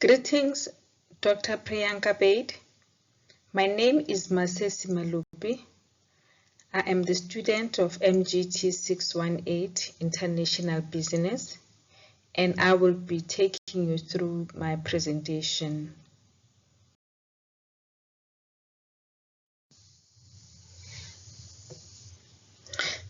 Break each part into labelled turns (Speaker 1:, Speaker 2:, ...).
Speaker 1: Greetings, Dr. Priyanka Bade. My name is Masesi Malope. I am the student of MGT 618 International Business, and I will be taking you through my presentation.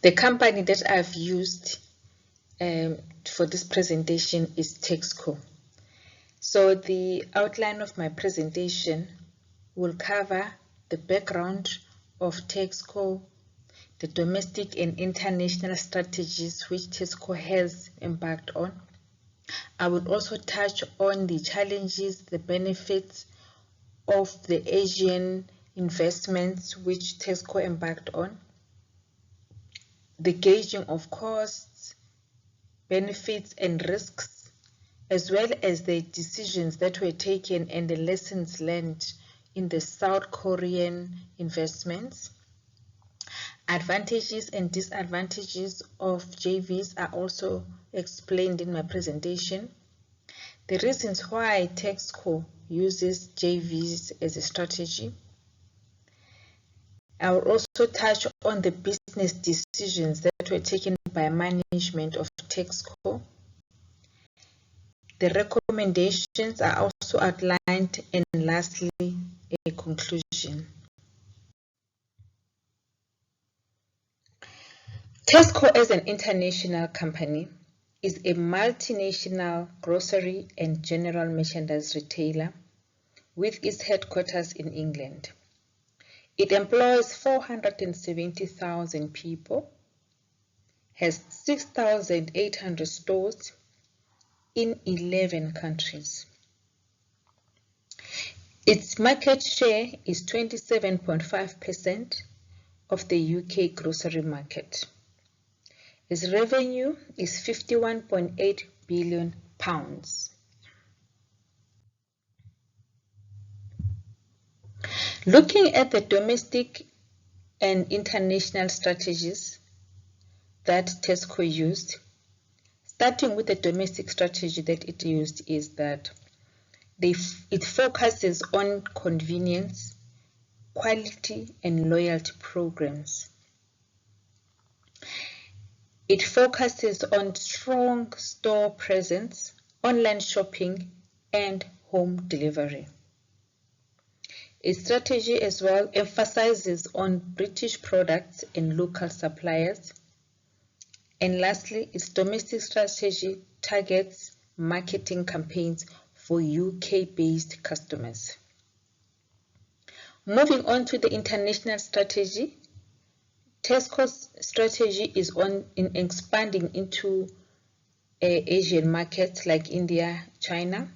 Speaker 1: The company that I've used for this presentation is Texco. So the outline of my presentation will cover the background of Texco, the domestic and international strategies which Texco has embarked on. I will also touch on the challenges, the benefits of the Asian investments which Texco embarked on, the gauging of costs, benefits and risks, as well as the decisions that were taken and the lessons learned in the South Korean investments. Advantages and disadvantages of JVs are also explained in my presentation. The reasons why Texco uses JVs as a strategy. I will also touch on the business decisions that were taken by management of Texco. The recommendations are also outlined, and lastly, a conclusion. Texco, as an international company, is a multinational grocery and general merchandise retailer with its headquarters in England. It employs 470,000 people, has 6,800 stores in 11 countries. Its market share is 27.5% of the UK grocery market. Its revenue is £51.8 billion. Looking at the domestic and international strategies that Texco used, starting with the domestic strategy that it used is that it focuses on convenience, quality and loyalty programs. It focuses on strong store presence, online shopping and home delivery. Its strategy as well emphasizes on British products and local suppliers. And lastly, its domestic strategy targets marketing campaigns for UK-based customers. Moving on to the international strategy, Texco's strategy is in expanding into Asian markets like India, China,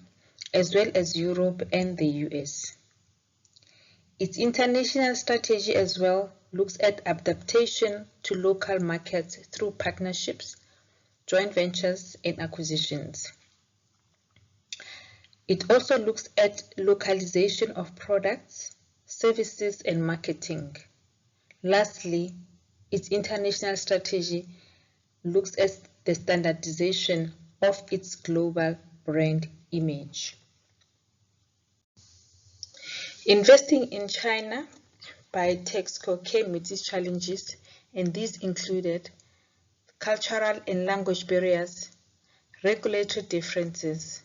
Speaker 1: as well as Europe and the US. Its international strategy as well looks at adaptation to local markets through partnerships, joint ventures, and acquisitions. It also looks at localization of products, services, and marketing. Lastly, its international strategy looks at the standardization of its global brand image. Investing in China by Texco came with its challenges, and these included cultural and language barriers, regulatory differences,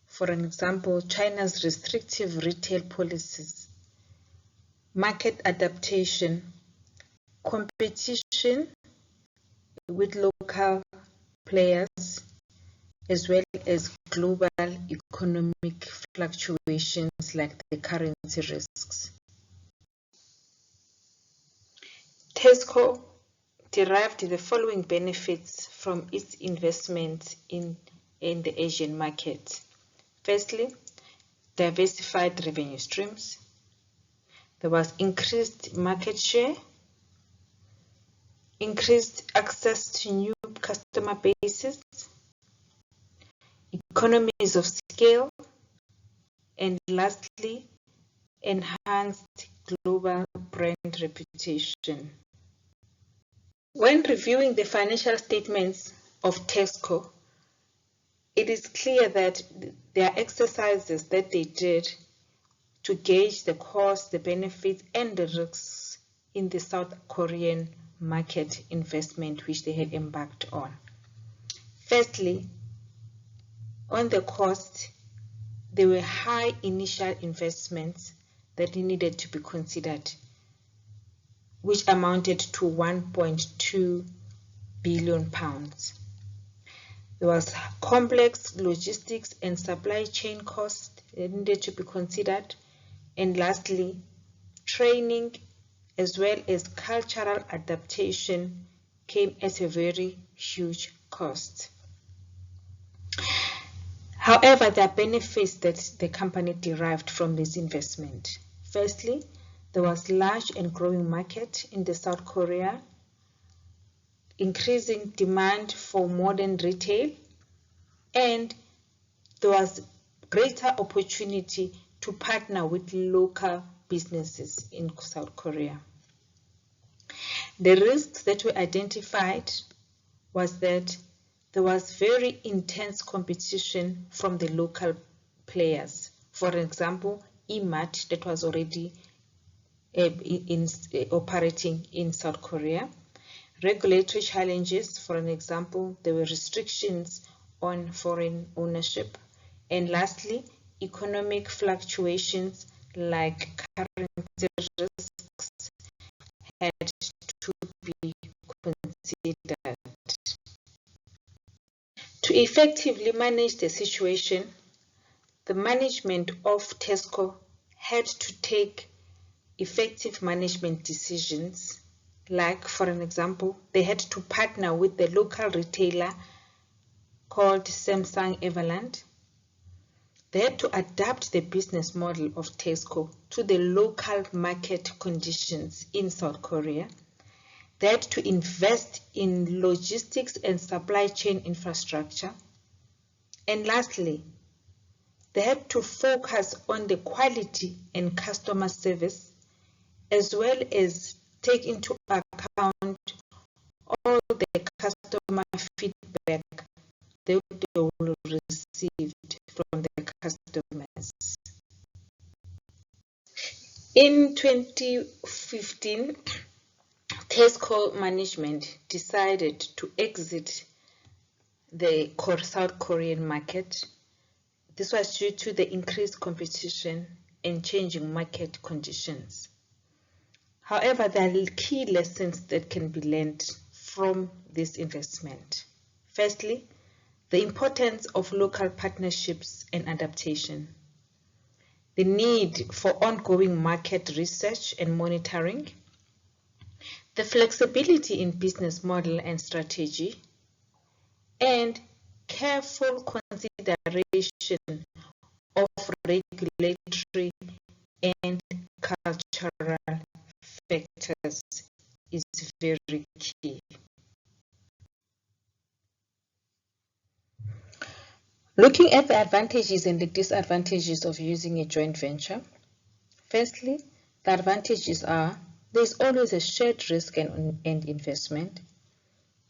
Speaker 1: for example, China's restrictive retail policies, market adaptation, competition with local players, as well as global economic fluctuations like the currency risks. Texco derived the following benefits from its investment in the Asian market. Firstly, diversified revenue streams. There was increased market share, increased access to new customer bases, economies of scale, and lastly, enhanced global brand reputation. When reviewing the financial statements of Texco, it is clear that there are exercises that they did to gauge the costs, the benefits, and the risks in the South Korean market investment which they had embarked on. Firstly, on the cost, there were high initial investments that needed to be considered, which amounted to 1.2 billion pounds. There was complex logistics and supply chain costs that needed to be considered. And lastly, training as well as cultural adaptation came at a very huge cost. However, there are benefits that the company derived from this investment. Firstly, there was large and growing market in the South Korea, increasing demand for modern retail, and there was greater opportunity to partner with local businesses in South Korea. The risks that were identified was that there was very intense competition from the local players. For example, eMart that was already operating in South Korea. Regulatory challenges, for an example, there were restrictions on foreign ownership. And lastly, economic fluctuations like currency risks had to be considered. To effectively manage the situation, the management of Tesco had to take effective management decisions, like, for an example, they had to partner with the local retailer called Samsung Everland. They had to adapt the business model of Tesco to the local market conditions in South Korea. They had to invest in logistics and supply chain infrastructure. And lastly, they had to focus on the quality and customer service, as well as take into account all the customer feedback they will receive from the customers. In 2015, Tesco management decided to exit the South Korean market. This was due to the increased competition and changing market conditions. However, there are key lessons that can be learned from this investment. Firstly, the importance of local partnerships and adaptation. The need for ongoing market research and monitoring. The flexibility in business model and strategy. And careful consideration of regulatory and cultural factors is very key. Looking at the advantages and the disadvantages of using a joint venture. Firstly, the advantages are there's always a shared risk and investment.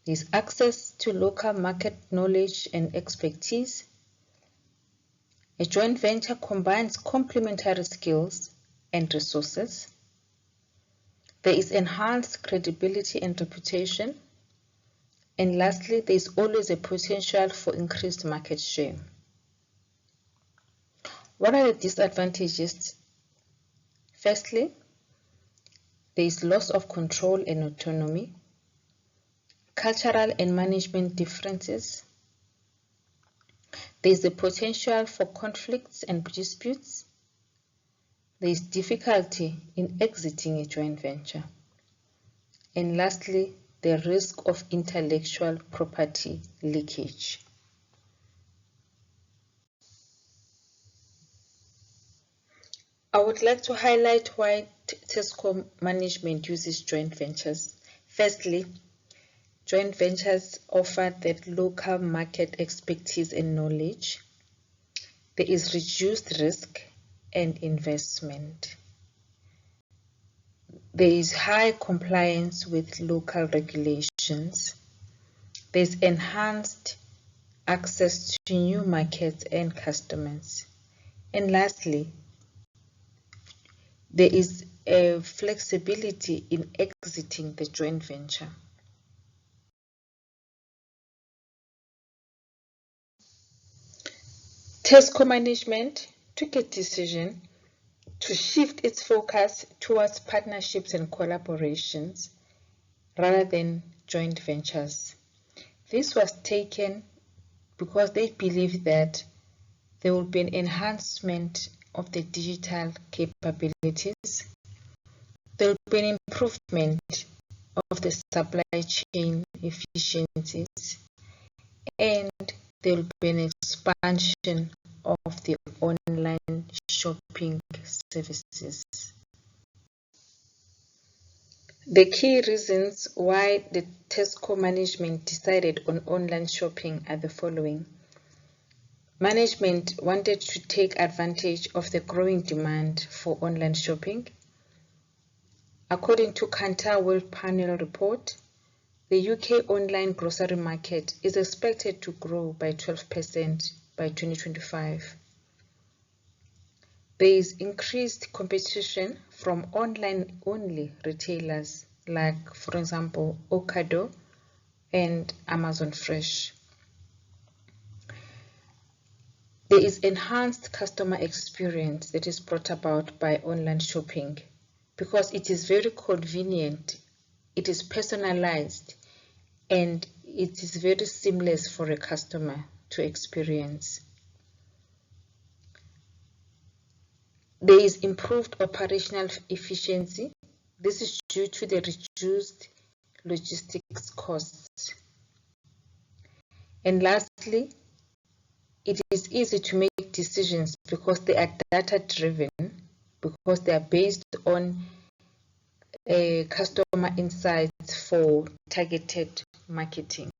Speaker 1: There's access to local market knowledge and expertise. A joint venture combines complementary skills and resources. There is enhanced credibility and reputation. And lastly, there is always a potential for increased market share. What are the disadvantages? Firstly, there is loss of control and autonomy, cultural and management differences. There is the potential for conflicts and disputes. There is difficulty in exiting a joint venture. And lastly, the risk of intellectual property leakage. I would like to highlight why Tesco management uses joint ventures. Firstly, joint ventures offer that local market expertise and knowledge. There is reduced risk and investment. There is high compliance with local regulations. There's enhanced access to new markets and customers. And lastly, there is a flexibility in exiting the joint venture. Tesco management took a decision to shift its focus towards partnerships and collaborations rather than joint ventures. This was taken because they believe that there will be an enhancement of the digital capabilities, there will be an improvement of the supply chain efficiencies, and there will be an expansion of the online shopping services. The key reasons why the Tesco management decided on online shopping are the following. Management wanted to take advantage of the growing demand for online shopping. According to Kantar World Panel report, the UK online grocery market is expected to grow by 12% by 2025. There is increased competition from online-only retailers like, for example, Ocado and Amazon Fresh. There is enhanced customer experience that is brought about by online shopping because it is very convenient, it is personalized, and it is very seamless for a customer to experience. There is improved operational efficiency. This is due to the reduced logistics costs. And lastly, it is easy to make decisions because they are data-driven, because they are based on customer insights for targeted marketing.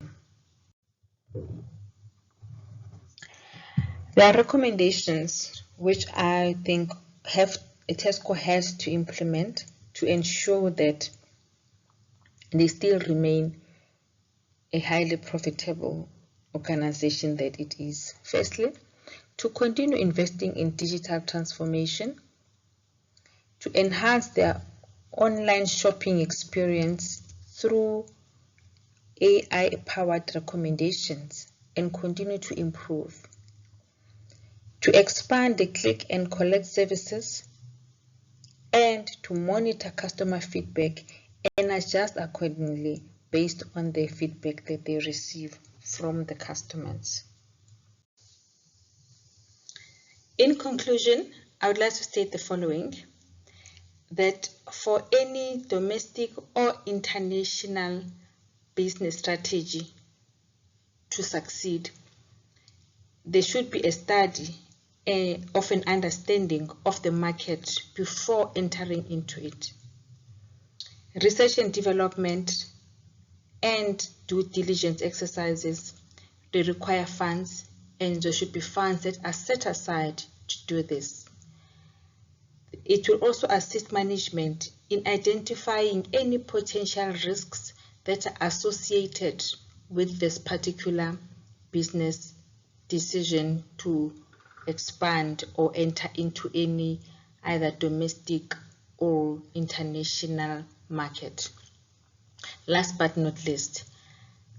Speaker 1: There are recommendations which I think Tesco has to implement to ensure that they still remain a highly profitable organization that it is. Firstly, to continue investing in digital transformation, to enhance their online shopping experience through AI-powered recommendations and continue to improve, to expand the click and collect services, and to monitor customer feedback and adjust accordingly based on the feedback that they receive from the customers. In conclusion, I would like to state the following, that for any domestic or international business strategy to succeed, there should be a study of an understanding of the market before entering into it. Research and development and due diligence exercises, they require funds, and there should be funds that are set aside to do this. It will also assist management in identifying any potential risks that are associated with this particular business decision to expand or enter into any either domestic or international market. Last but not least,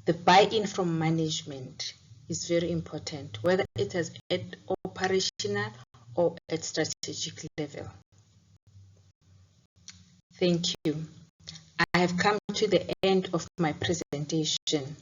Speaker 1: the buy-in from management is very important, whether it is at operational or at strategic level. Thank you. I have come to the end of my presentation.